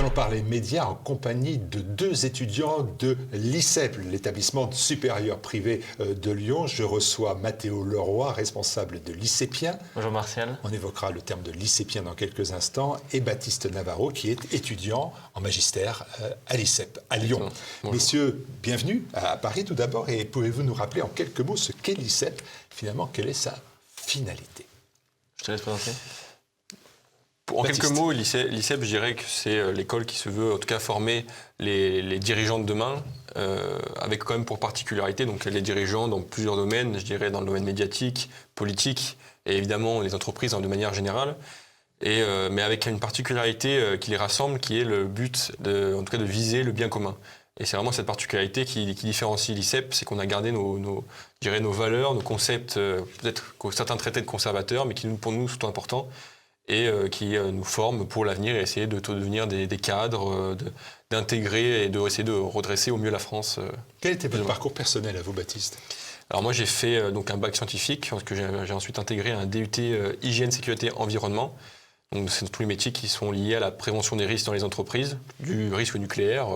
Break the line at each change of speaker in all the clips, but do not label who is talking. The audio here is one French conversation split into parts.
allons parler médias en compagnie de deux étudiants de l'ICEP, l'établissement supérieur privé de Lyon. Je reçois Mathéo Leroy, responsable de l'ICEPien.
Bonjour Martial.
On évoquera le terme de l'ICEPien dans quelques instants. Et Baptiste Navarro, qui est étudiant en magistère à l'ICEP, à Lyon. Messieurs, bienvenue à Paris tout d'abord. Et pouvez-vous nous rappeler en quelques mots ce qu'est l'ICEP? Finalement, quelle est sa finalité?
Je te laisse présenter.
En quelques mots, l'ICEP, je dirais que c'est l'école qui se veut, en tout cas, former les dirigeants de demain, avec quand même pour particularité donc les dirigeants dans plusieurs domaines, je dirais dans le domaine médiatique, politique, et évidemment les entreprises de manière générale, mais avec une particularité qui les rassemble, qui est le but, en tout cas, de viser le bien commun. Et c'est vraiment cette particularité qui différencie l'ICEP, c'est qu'on a gardé nos valeurs, nos concepts, peut-être certains traités de conservateurs, mais qui pour nous sont importants, et qui nous forment pour l'avenir et essayer de devenir des cadres, d'intégrer et d'essayer de redresser au mieux la France.
Quel était votre parcours personnel à vous, Baptiste?
Alors moi j'ai fait donc un bac scientifique, parce que j'ai ensuite intégré un DUT hygiène, sécurité, environnement. Donc c'est tous les métiers qui sont liés à la prévention des risques dans les entreprises, du risque nucléaire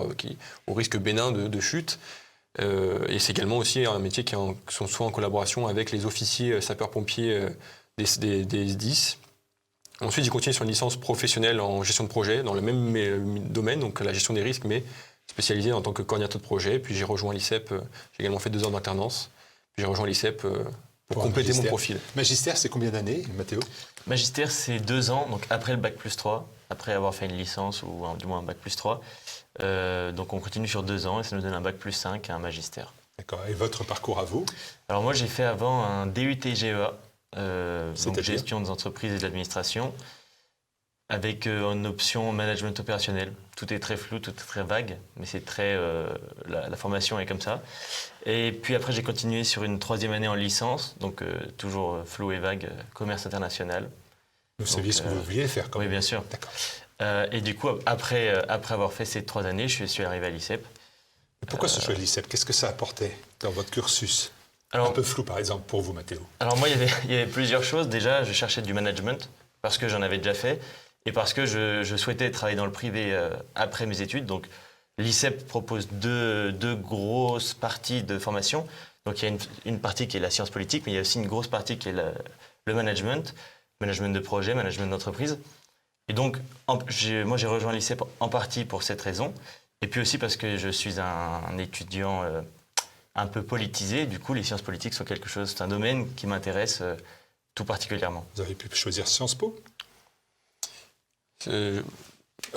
au risque bénin de chute. Et c'est également aussi un métier qui sont souvent en collaboration avec les officiers sapeurs-pompiers des SDIS. Ensuite, j'ai continué sur une licence professionnelle en gestion de projet, dans le même domaine, donc la gestion des risques, mais spécialisé en tant que coordinateur de projet. Puis j'ai rejoint l'ICEP, j'ai également fait 2 ans d'alternance. Puis j'ai rejoint l'ICEP pour compléter mon profil.
Magistère, c'est combien d'années, Mathéo?
Magistère, c'est 2 ans, donc après le bac plus 3, après avoir fait une licence ou du moins un bac plus 3. Donc on continue sur 2 ans et ça nous donne un bac plus 5 et un magistère.
D'accord. Et votre parcours à vous?
Alors moi, j'ai fait avant un DUT GEA. Donc gestion des entreprises et de l'administration, avec une option management opérationnel. Tout est très flou, tout est très vague, mais c'est très la formation est comme ça. Et puis après, j'ai continué sur une 3e année en licence, donc toujours flou et vague, commerce international.
Vous saviez ce que vous vouliez faire quand même?
Oui, bien sûr.
D'accord.
Et du coup, après avoir fait ces 3 années, je suis arrivé à l'ICEP.
Pourquoi ce choix de l'ICEP? Qu'est-ce que ça apportait dans votre cursus? Un peu flou, par exemple, pour vous, Mathéo.
Alors moi, il y avait plusieurs choses. Déjà, je cherchais du management, parce que j'en avais déjà fait, et parce que je souhaitais travailler dans le privé après mes études. Donc, l'ICEP propose deux grosses parties de formation. Donc, il y a une partie qui est la science politique, mais il y a aussi une grosse partie qui est le management de projet, management d'entreprise. Et donc, moi, j'ai rejoint l'ICEP en partie pour cette raison, et puis aussi parce que je suis un étudiant un peu politisé. Du coup, les sciences politiques sont c'est un domaine qui m'intéresse tout particulièrement.
Vous avez pu choisir Sciences Po?
La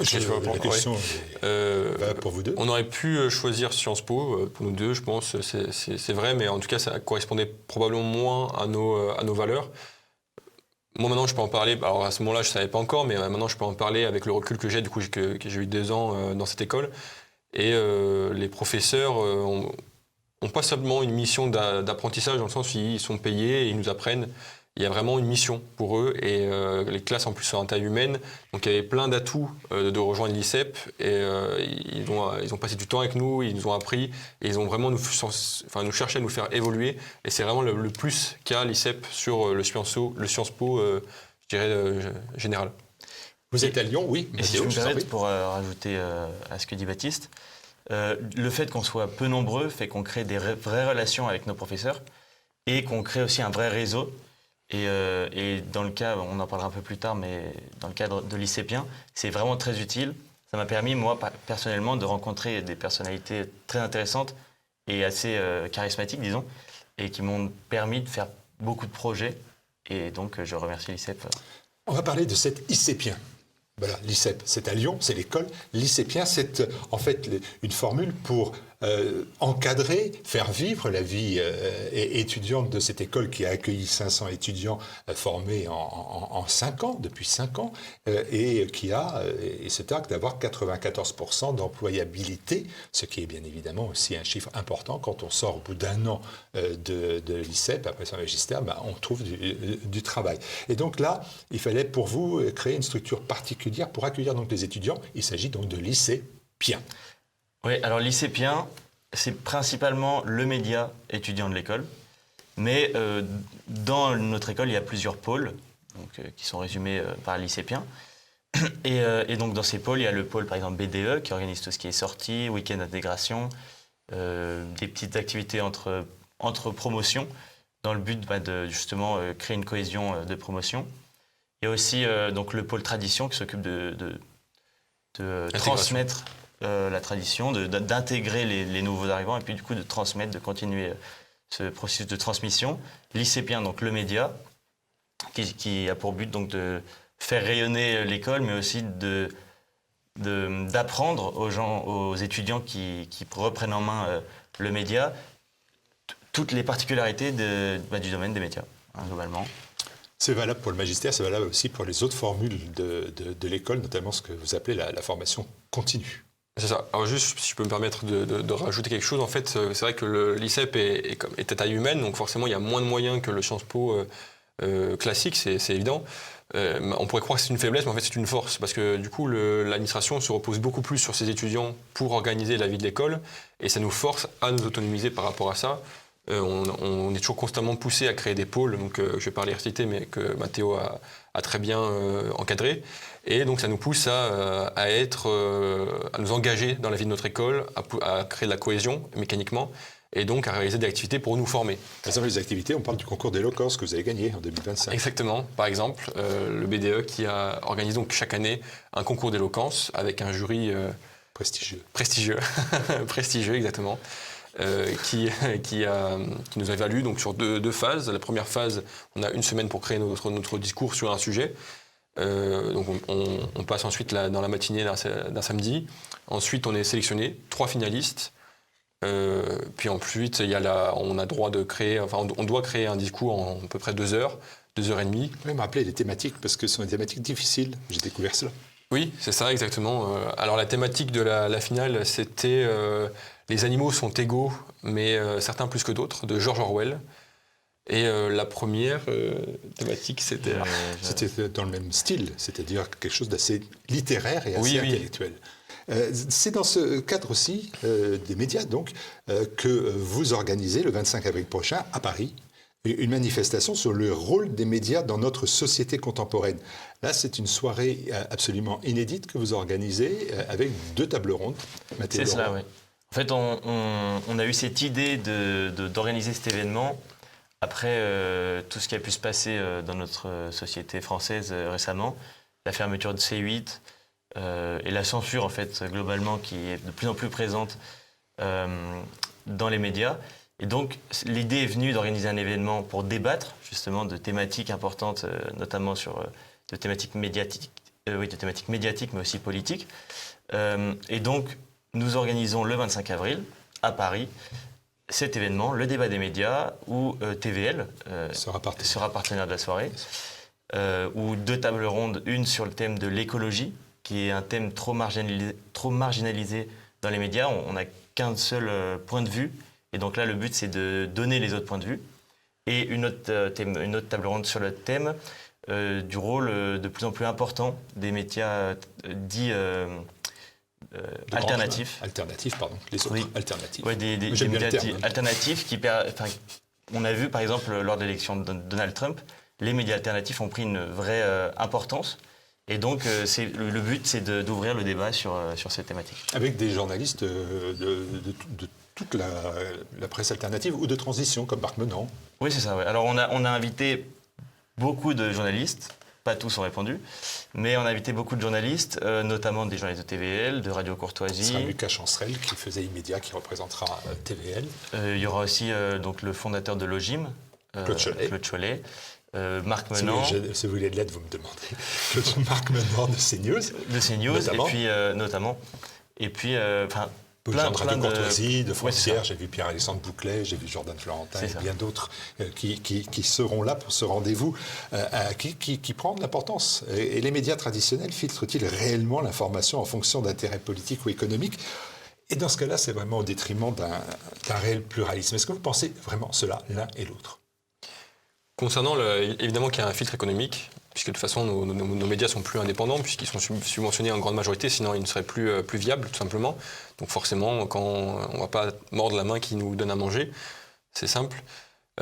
question va pour vous deux.
On aurait pu choisir Sciences Po, pour nous deux, je pense, c'est vrai, mais en tout cas, ça correspondait probablement moins à nos valeurs. Moi, maintenant, je peux en parler. Alors, à ce moment-là, je ne savais pas encore, mais maintenant, je peux en parler avec le recul que j'ai. Du coup, que j'ai eu 2 ans dans cette école. Et les professeurs ont pas seulement une mission d'apprentissage dans le sens où ils sont payés et ils nous apprennent. Il y a vraiment une mission pour eux et les classes en plus sont en taille humaine. Donc il y avait plein d'atouts de rejoindre l'ICEP et ils ont passé du temps avec nous, ils nous ont appris et ils ont vraiment nous cherché à nous faire évoluer. Et c'est vraiment le plus qu'a l'ICEP sur le Sciences Po, je dirais, général.
Vous êtes à Lyon, oui.
Et si je me permets, pour rajouter à ce que dit Baptiste, le fait qu'on soit peu nombreux fait qu'on crée des vraies relations avec nos professeurs et qu'on crée aussi un vrai réseau. Et dans le cas, on en parlera un peu plus tard, mais dans le cadre de l'ICEPien, c'est vraiment très utile. Ça m'a permis, moi, personnellement, de rencontrer des personnalités très intéressantes et assez charismatiques, disons, et qui m'ont permis de faire beaucoup de projets. Et donc, je remercie l'ICEP.
On va parler de cet ICEPien. Voilà, l'ICEP, c'est à Lyon, c'est l'école. L'ICEPien, c'est en fait une formule pour encadrer, faire vivre la vie étudiante de cette école qui a accueilli 500 étudiants formés en 5 ans, depuis 5 ans, et qui a, et se targue d'avoir 94% d'employabilité, ce qui est bien évidemment aussi un chiffre important. Quand on sort au bout d'1 an de l'ICEP, après son magistère, on trouve du travail. Et donc là, il fallait pour vous créer une structure particulière pour accueillir donc les étudiants. Il s'agit donc de l'ICEPien.
Oui, alors l'ICEPien, c'est principalement le média étudiant de l'école. Mais dans notre école, il y a plusieurs pôles donc, qui sont résumés par l'ICEPien. Et donc dans ces pôles, il y a le pôle par exemple BDE qui organise tout ce qui est sortie, week-end d'intégration, des petites activités entre promotions dans le but de justement créer une cohésion de promotion. Il y a aussi donc le pôle tradition qui s'occupe de transmettre la tradition, d'intégrer les nouveaux arrivants et puis du coup de transmettre, de continuer ce processus de transmission. Lycépien, donc le média, qui a pour but donc de faire rayonner l'école, mais aussi d'apprendre aux étudiants qui reprennent en main le média toutes les particularités du domaine des médias, globalement.
C'est valable pour le magistère, c'est valable aussi pour les autres formules de l'école, notamment ce que vous appelez la formation continue.
C'est ça. Alors juste, si je peux me permettre de rajouter quelque chose, en fait, c'est vrai que le l'ICEP est à taille humaine, donc forcément, il y a moins de moyens que le Sciences Po classique, c'est évident. On pourrait croire que c'est une faiblesse, mais en fait, c'est une force, parce que du coup, l'administration se repose beaucoup plus sur ses étudiants pour organiser la vie de l'école, et ça nous force à nous autonomiser par rapport à ça. On est toujours constamment poussé à créer des pôles, donc je vais parler RCT, mais que Mathéo a très bien encadré. Et donc ça nous pousse à nous engager dans la vie de notre école, à créer de la cohésion mécaniquement, et donc à réaliser des activités pour nous former.
Par exemple, les activités, on parle du concours d'éloquence que vous avez gagné en 2025.
Exactement. Par exemple, le BDE qui organise donc chaque année un concours d'éloquence avec un jury
Prestigieux.
Prestigieux, exactement. Qui nous a évalué donc sur deux phases. La première phase, on a une semaine pour créer notre discours sur un sujet. Donc on passe ensuite dans la matinée d'un samedi. Ensuite, on est sélectionné 3 finalistes. Puis ensuite, on a droit de créer, on doit créer un discours en à peu près 2 heures, 2 heures et demie.
Vous pouvez me rappeler les thématiques, parce que ce sont des thématiques difficiles. J'ai découvert cela.
Oui, c'est ça, exactement. Alors la thématique de la finale, c'était Les animaux sont égaux, mais certains plus que d'autres, de George Orwell. Et la première thématique, c'était...
C'était dans le même style, c'est-à-dire quelque chose d'assez littéraire et assez intellectuel. C'est dans ce cadre aussi des médias, donc, que vous organisez le 25 avril prochain à Paris une manifestation sur le rôle des médias dans notre société contemporaine. Là, c'est une soirée absolument inédite que vous organisez avec 2 tables rondes.
C'est cela, oui. En fait, on a eu cette idée d'organiser cet événement après tout ce qui a pu se passer dans notre société française récemment, la fermeture de C8 et la censure, en fait, globalement, qui est de plus en plus présente dans les médias. Et donc, l'idée est venue d'organiser un événement pour débattre, justement, de thématiques importantes, notamment de thématiques médiatiques, mais aussi politiques. Et donc, nous organisons le 25 avril, à Paris, cet événement, le débat des médias, où TVL sera partenaire de la soirée, où 2 tables rondes, une sur le thème de l'écologie, qui est un thème trop marginalisé dans les médias. On n'a qu'un seul point de vue. Et donc là, le but, c'est de donner les autres points de vue. Et une autre table ronde sur le thème du rôle de plus en plus important des médias dits alternatifs.
Alternatifs, pardon. Les autres alternatifs.
Oui, des médias alternatifs qui... on a vu, par exemple, lors de l'élection de Donald Trump, les médias alternatifs ont pris une vraie importance. Et donc, le but, c'est d'ouvrir le débat sur cette thématique.
Avec des journalistes de toute la presse alternative ou de transition, comme Marc Menand.
Oui, c'est ça. Ouais. Alors, on a invité beaucoup de journalistes. Pas tous ont répondu, mais on a invité beaucoup de journalistes, notamment des journalistes de TVL, de Radio Courtoisie.
Ce sera Lucas Chancerelle qui faisait Immédiat, qui représentera TVL.
Il y aura aussi donc, le fondateur de Logim, Claude Cholet. Marc Menand.
Si vous voulez de l'aide, vous me demandez. Marc Menand de CNews.
De CNews, notamment. Et puis notamment. Et puis,
plein de Radio Courtoisie, de Frontières, j'ai vu Pierre-Alexandre Bouclet, j'ai vu Jordan Florentin et bien d'autres qui seront là pour ce rendez-vous qui prend de l'importance. Et les médias traditionnels filtrent-ils réellement l'information en fonction d'intérêts politiques ou économiques ? Et dans ce cas-là, c'est vraiment au détriment d'un réel pluralisme. Est-ce que vous pensez vraiment cela, l'un et l'autre ?
Concernant, évidemment qu'il y a un filtre économique, puisque de toute façon, nos médias sont plus indépendants, puisqu'ils sont subventionnés en grande majorité, sinon ils ne seraient plus viables, tout simplement. Donc forcément, quand on ne va pas mordre la main qui nous donne à manger, c'est simple.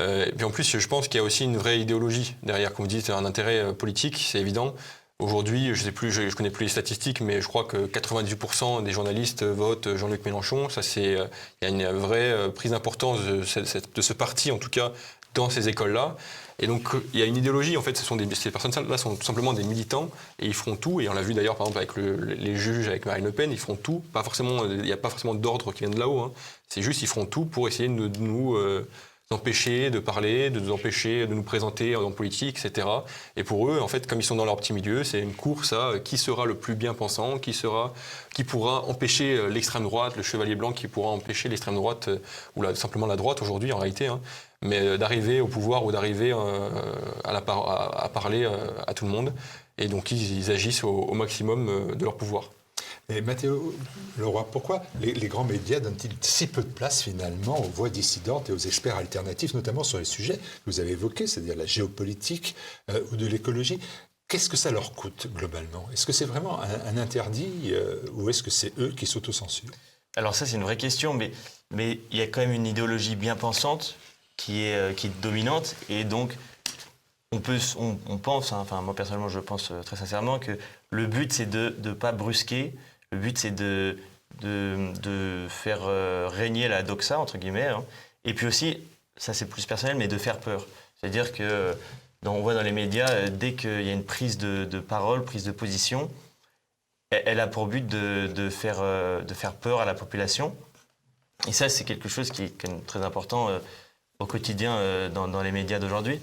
Et puis en plus, je pense qu'il y a aussi une vraie idéologie derrière, comme vous dites, un intérêt politique, c'est évident. Aujourd'hui, je sais plus, je connais plus les statistiques, mais je crois que 98% des journalistes votent Jean-Luc Mélenchon. Ça, il y a une vraie prise d'importance de ce parti, en tout cas, dans ces écoles-là. Et donc, il y a une idéologie, en fait, ces personnes-là sont tout simplement des militants, et ils feront tout, et on l'a vu d'ailleurs, par exemple, avec les juges, avec Marine Le Pen, ils feront tout, il n'y a pas forcément d'ordre qui vient de là-haut, hein. C'est juste, ils feront tout pour essayer de nous empêcher de parler, de nous empêcher de nous présenter en politique, etc. Et pour eux, en fait, comme ils sont dans leur petit milieu, c'est une course à qui sera le plus bien pensant, qui pourra empêcher l'extrême droite, le chevalier blanc, qui pourra empêcher l'extrême droite, ou simplement la droite aujourd'hui en réalité, hein, mais d'arriver au pouvoir ou d'arriver à parler à tout le monde. Et donc ils agissent au maximum de leur pouvoir.
Et Mathéo Leroy, pourquoi les grands médias donnent-ils si peu de place finalement aux voix dissidentes et aux experts alternatifs, notamment sur les sujets que vous avez évoqués, c'est-à-dire la géopolitique ou de l'écologie? Qu'est-ce que ça leur coûte globalement? Est-ce que c'est vraiment un interdit ou est-ce que c'est eux qui s'autocensurent?
Alors ça, c'est une vraie question, mais il y a quand même une idéologie bien pensante qui est dominante, et donc on pense, hein, enfin moi personnellement je pense très sincèrement que le but c'est de ne pas brusquer, le but c'est de faire régner la doxa entre guillemets, hein, et puis aussi, ça c'est plus personnel, mais de faire peur. C'est-à-dire que on voit dans les médias, dès qu'il y a une prise de parole, prise de position, elle a pour but de faire peur à la population, et ça c'est quelque chose qui est quand même très important au quotidien dans les médias d'aujourd'hui.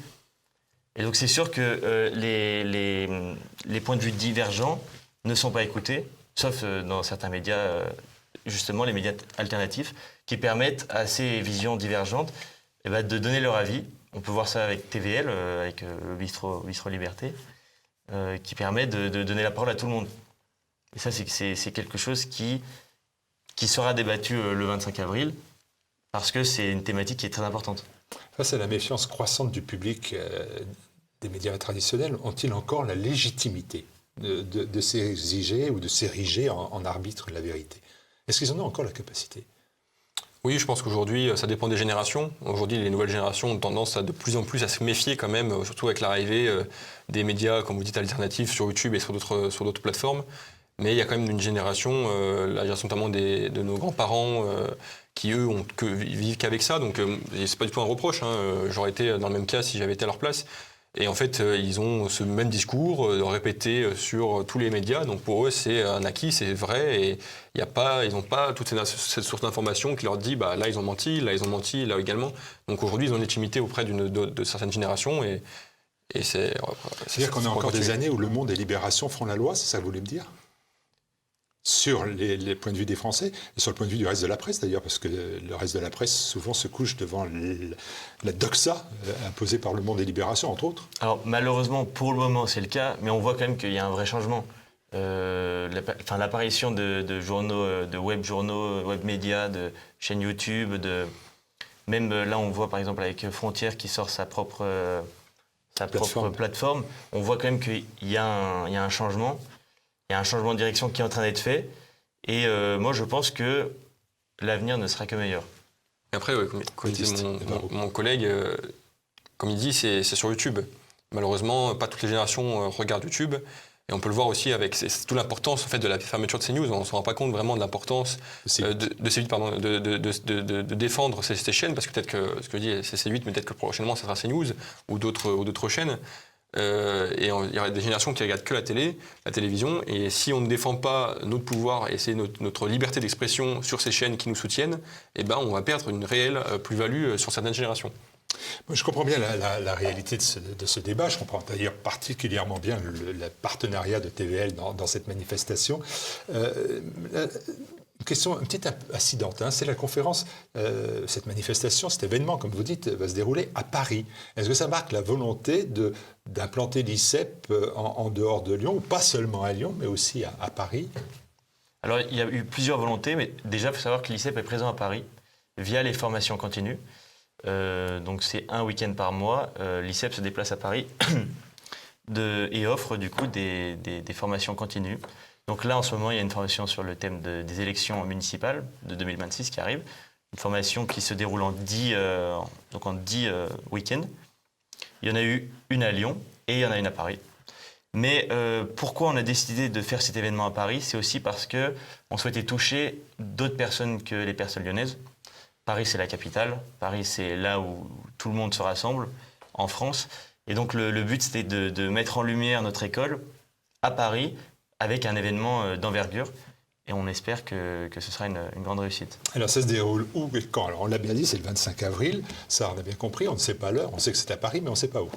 Et donc c'est sûr que les points de vue divergents ne sont pas écoutés, sauf dans certains médias, justement les médias alternatifs, qui permettent à ces visions divergentes de donner leur avis. On peut voir ça avec TVL, avec le Bistro Liberté, qui permet de donner la parole à tout le monde. Et ça, c'est quelque chose qui sera débattu le 25 avril, parce que c'est une thématique qui est très importante.
Face à la méfiance croissante du public des médias traditionnels, ont-ils encore la légitimité de s'exiger ou de s'ériger en arbitre de la vérité? Est-ce qu'ils en ont encore la capacité?
Oui, je pense qu'aujourd'hui, ça dépend des générations. Aujourd'hui, les nouvelles générations ont tendance de plus en plus à se méfier quand même, surtout avec l'arrivée des médias, comme vous dites, alternatifs sur YouTube et sur d'autres plateformes. Mais il y a quand même une génération, la génération notamment de nos grands-parents, qui eux vivent qu'avec ça. Donc c'est pas du tout un reproche, hein. J'aurais été dans le même cas si j'avais été à leur place. Et en fait, ils ont ce même discours répété sur tous les médias. Donc pour eux, c'est un acquis, c'est vrai. Et ils n'ont pas toute cette source d'information qui leur dit bah, là, ils ont menti, là également. Donc aujourd'hui, ils ont une légitimité auprès de certaines générations. Et
c'est-à-dire qu'on a encore des années où Le Monde et Libération feront la loi, c'est ça que vous voulez me dire? Sur les points de vue des Français et sur le point de vue du reste de la presse d'ailleurs, parce que le reste de la presse souvent se couche devant la doxa imposée par Le Monde et Libération, entre autres.
Alors malheureusement, pour le moment, c'est le cas, mais on voit quand même qu'il y a un vrai changement. L'apparition de journaux, de web journaux, web médias, de chaînes YouTube, même là on voit par exemple avec Frontières qui sort sa propre plateforme, on voit quand même qu'il y a un changement. Il y a un changement de direction qui est en train d'être fait. Et moi, je pense que l'avenir ne sera que meilleur.
Et après, comme disait mon collègue, comme il dit, c'est sur YouTube. Malheureusement, pas toutes les générations regardent YouTube. Et on peut le voir aussi avec toute l'importance en fait, de la fermeture de CNews. On ne se rend pas compte vraiment de l'importance de défendre ces chaînes. Parce que peut-être que ce que je dis, c'est C8, mais peut-être que prochainement, ça sera CNews ou d'autres chaînes. Et il y a des générations qui regardent que la télévision, et si on ne défend pas notre pouvoir et c'est notre liberté d'expression sur ces chaînes qui nous soutiennent, eh ben on va perdre une réelle plus-value sur certaines générations.
Moi, je comprends bien la réalité de ce débat. Je comprends d'ailleurs particulièrement bien le partenariat de TVL dans cette manifestation. Une question un petit incidente, hein, c'est la conférence, cette manifestation, cet événement, comme vous dites, va se dérouler à Paris. Est-ce que ça marque la volonté d'implanter l'ICEP en dehors de Lyon, ou pas seulement à Lyon, mais aussi à Paris?
Alors, il y a eu plusieurs volontés, mais déjà, il faut savoir que l'ICEP est présent à Paris via les formations continues. Donc, c'est un week-end par mois. L'ICEP se déplace à Paris et offre du coup des formations continues. Donc là, en ce moment, il y a une formation sur le thème des élections municipales de 2026 qui arrive. Une formation qui se déroule en 10 week-ends. Il y en a eu une à Lyon et il y en a une à Paris. Mais pourquoi on a décidé de faire cet événement à Paris? C'est aussi parce qu'on souhaitait toucher d'autres personnes que les personnes lyonnaises. Paris, c'est la capitale. Paris, c'est là où tout le monde se rassemble, en France. Et donc, le but, c'était de mettre en lumière notre école à Paris avec un événement d'envergure. Et on espère que ce sera une grande réussite.
Alors ça se déroule où et quand? Alors on l'a bien dit, c'est le 25 avril, ça on a bien compris, on ne sait pas l'heure, on sait que c'est à Paris, mais on ne sait pas où.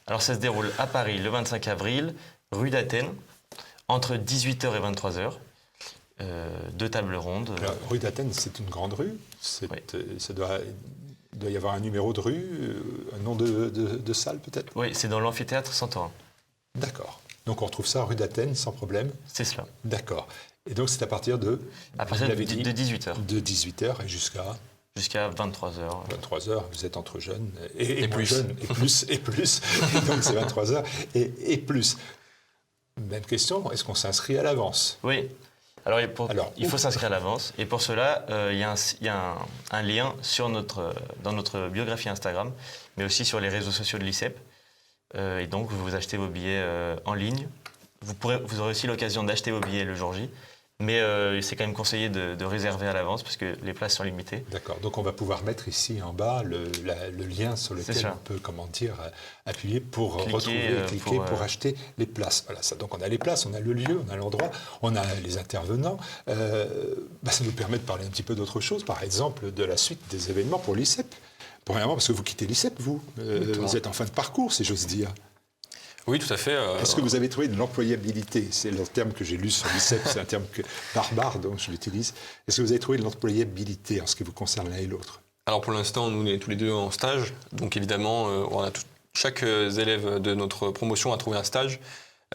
Alors ça se déroule à Paris le 25 avril, rue d'Athènes, entre 18h et 23h. 2 tables rondes.
Alors, rue d'Athènes, c'est une grande rue,
Oui.
Ça doit y avoir un numéro de rue, un nom de salle peut-être?
Oui, c'est dans l'amphithéâtre Santorin.
D'accord. Donc on retrouve ça rue d'Athènes sans problème?
C'est cela.
D'accord. Et donc c'est à partir de...
À partir de 18h.
De 18h et jusqu'à...
Jusqu'à 23h.
23h, vous êtes entre jeunes et moins
plus.
jeunes, et plus. Donc c'est 23h et plus. Même question, est-ce qu'on s'inscrit à l'avance?
Oui. Alors, il faut s'inscrire à l'avance. Et pour cela, il y a un lien dans notre biographie Instagram, mais aussi sur les réseaux sociaux de l'ICEP. Et donc, vous achetez vos billets en ligne. Vous aurez aussi l'occasion d'acheter vos billets le jour J. Mais c'est quand même conseillé de réserver à l'avance parce que les places sont limitées.
D'accord. Donc on va pouvoir mettre ici en bas le lien sur lequel on peut, appuyer pour cliquer pour acheter les places. Voilà ça. Donc on a les places, on a le lieu, on a l'endroit, on a les intervenants. Ça nous permet de parler un petit peu d'autre chose, par exemple de la suite des événements pour l'ICEP. Premièrement parce que vous quittez l'ICEP, vous êtes en fin de parcours, si j'ose dire.
Oui, tout à fait.
Est-ce que vous avez trouvé de l'employabilité? C'est le terme que j'ai lu sur l'ICEP, c'est un terme barbare, donc je l'utilise. Est-ce que vous avez trouvé de l'employabilité en ce qui vous concerne l'un et l'autre?
Alors pour l'instant, nous on est tous les deux en stage, donc évidemment, chaque élève de notre promotion a trouvé un stage.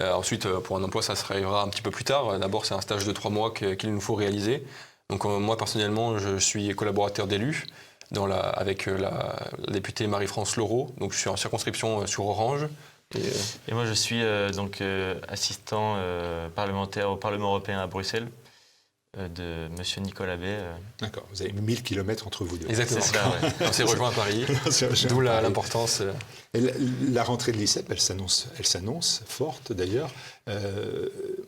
Ensuite, pour un emploi, ça se arrivera un petit peu plus tard. D'abord, c'est un stage de 3 mois qu'il nous faut réaliser. Donc moi, personnellement, je suis collaborateur d'élu avec la députée Marie-France Laureau. Donc je suis en circonscription sur Orange.
Et moi, je suis assistant parlementaire au Parlement européen à Bruxelles de M. Nicolas Bay.
D'accord, vous avez 1000 km entre vous deux.
Exactement.
C'est ça, ouais.
On s'est rejoint à Paris, d'où l'importance.
Et la rentrée de l'ICEP, elle s'annonce forte d'ailleurs. On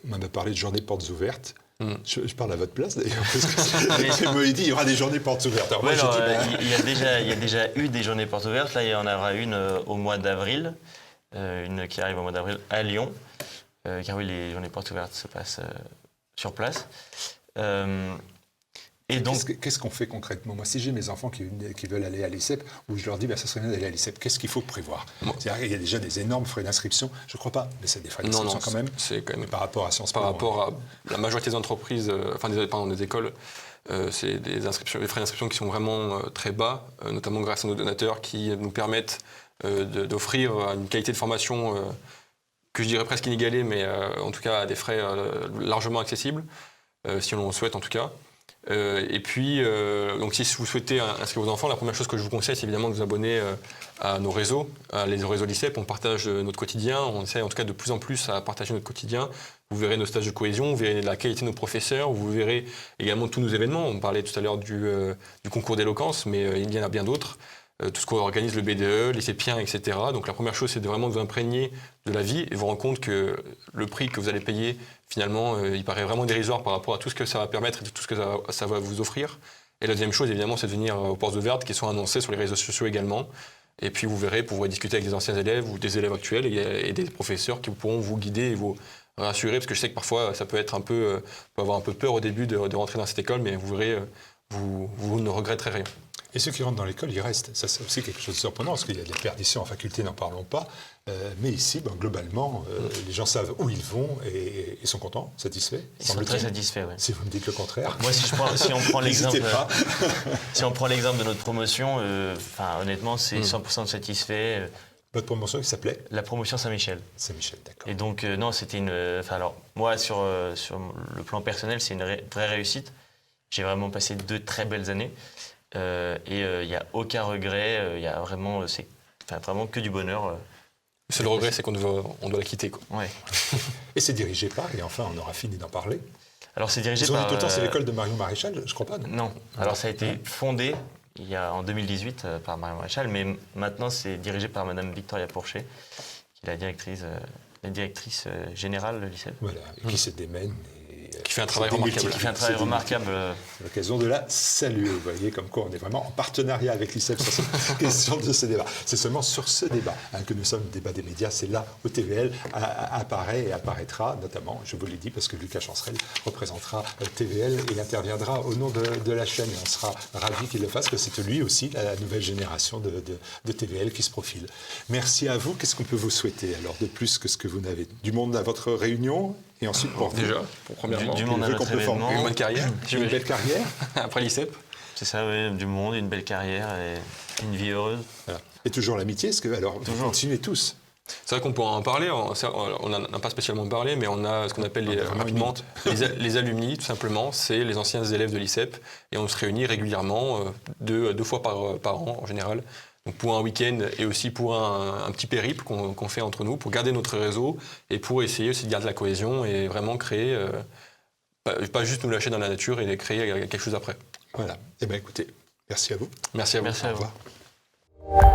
m'a parlé de journée portes ouvertes. Je parle à votre place d'ailleurs, parce que vous m'avez dit il y aura des journées portes ouvertes. Alors,
ouais, il y a déjà eu des journées portes ouvertes, là il y en aura une au mois d'avril. Une qui arrive au mois d'avril à Lyon, car oui, les journées portes ouvertes se passent sur place.
Et donc, qu'est-ce qu'on fait concrètement? Moi, si j'ai mes enfants qui veulent aller à l'ICEP, ou je leur dis, ça serait bien d'aller à l'ICEP, qu'est-ce qu'il faut prévoir? C'est-à-dire qu'il y a déjà des énormes frais d'inscription, je ne crois pas, mais c'est des frais d'inscription quand même.
C'est quand même
par rapport à Sciences Po.
Par rapport à la majorité des entreprises, des écoles, c'est des frais d'inscription qui sont vraiment très bas, notamment grâce à nos donateurs qui nous permettent d'offrir une qualité de formation que je dirais presque inégalée, mais en tout cas à des frais largement accessibles, si on le souhaite en tout cas. Et puis, donc si vous souhaitez inscrire vos enfants, la première chose que je vous conseille, c'est évidemment de vous abonner à nos réseaux, les réseaux l'ICEP. On partage notre quotidien, on essaie en tout cas de plus en plus à partager notre quotidien. Vous verrez nos stages de cohésion, vous verrez la qualité de nos professeurs, vous verrez également tous nos événements. On parlait tout à l'heure du concours d'éloquence, mais il y en a bien d'autres. Tout ce qu'on organise, le BDE, les CEPIens, etc. Donc la première chose, c'est de vraiment vous imprégner de la vie et vous rendre compte que le prix que vous allez payer, finalement, il paraît vraiment dérisoire par rapport à tout ce que ça va permettre et tout ce que ça va vous offrir. Et la deuxième chose, évidemment, c'est de venir aux portes ouvertes qui sont annoncées sur les réseaux sociaux également. Et puis vous verrez, pour discuter avec des anciens élèves ou des élèves actuels et des professeurs qui pourront vous guider et vous rassurer, parce que je sais que parfois ça peut être peut avoir un peu peur au début de rentrer dans cette école, mais vous verrez, vous ne regretterez rien.
Et ceux qui rentrent dans l'école, ils restent. Ça, c'est aussi quelque chose de surprenant, parce qu'il y a des perditions en faculté, n'en parlons pas. Mais ici, globalement, les gens savent où ils vont et sont contents, satisfaits.
Ils sont très satisfaits, oui.
Si vous me dites le contraire.
Moi, si on prend l'exemple de notre promotion, honnêtement, c'est 100% satisfait.
Votre promotion qui s'appelait? La
promotion Saint-Michel.
Saint-Michel, d'accord.
Et donc, non, c'était moi, sur le plan personnel, c'est une vraie réussite. J'ai vraiment passé 2 très belles années. Et il n'y a aucun regret, il y a vraiment, vraiment que du bonheur.
Le seul regret, c'est qu'on doit la quitter, quoi.
Ouais.
Et c'est dirigé par, et enfin on aura fini d'en parler.
Alors c'est dirigé par...
Tout le temps, c'est l'école de Marion Maréchal, je crois pas, non?
Non, alors ça a été fondé en 2018 par Marion Maréchal, mais maintenant c'est dirigé par Madame Victoria Pourchet, qui est la directrice la directrice générale de l'ICEP.
Voilà, et qui se démène.
Qui fait un travail remarquable.
Qui fait un travail remarquable.
C'est l'occasion de la saluer. Vous voyez, comme quoi on est vraiment en partenariat avec l'ICEP sur cette question de ce débat. C'est seulement sur ce débat que nous sommes, le débat des médias. C'est là où TVL apparaît et apparaîtra, notamment, je vous l'ai dit, parce que Lucas Chancerelle représentera TVL et interviendra au nom de la chaîne. Et on sera ravis qu'il le fasse, parce que c'est lui aussi, la nouvelle génération de TVL qui se profile. Merci à vous. Qu'est-ce qu'on peut vous souhaiter, alors, de plus que ce que vous n'avez? Du monde à votre réunion? Et ensuite, pour vous,
Déjà, pour premièrement,
du monde à notre événement.
une bonne carrière.
une belle carrière.
Après l'ICEP.
C'est ça, oui, du monde, une belle carrière et une vie heureuse.
Voilà. Et toujours l'amitié, parce que alors vous continuez tous.
C'est vrai qu'on pourra en parler, on n'en a pas spécialement parlé, mais on a ce qu'on appelle rapidement les alumni, tout simplement. C'est les anciens élèves de l'ICEP, et on se réunit régulièrement, deux fois par an en général. Donc pour un week-end et aussi pour un petit périple qu'on fait entre nous, pour garder notre réseau et pour essayer aussi de garder la cohésion et vraiment créer, pas juste nous lâcher dans la nature et créer quelque chose après.
Voilà. Eh bien écoutez, merci à vous.
Merci à vous.
Merci à
Au
vous.
revoir.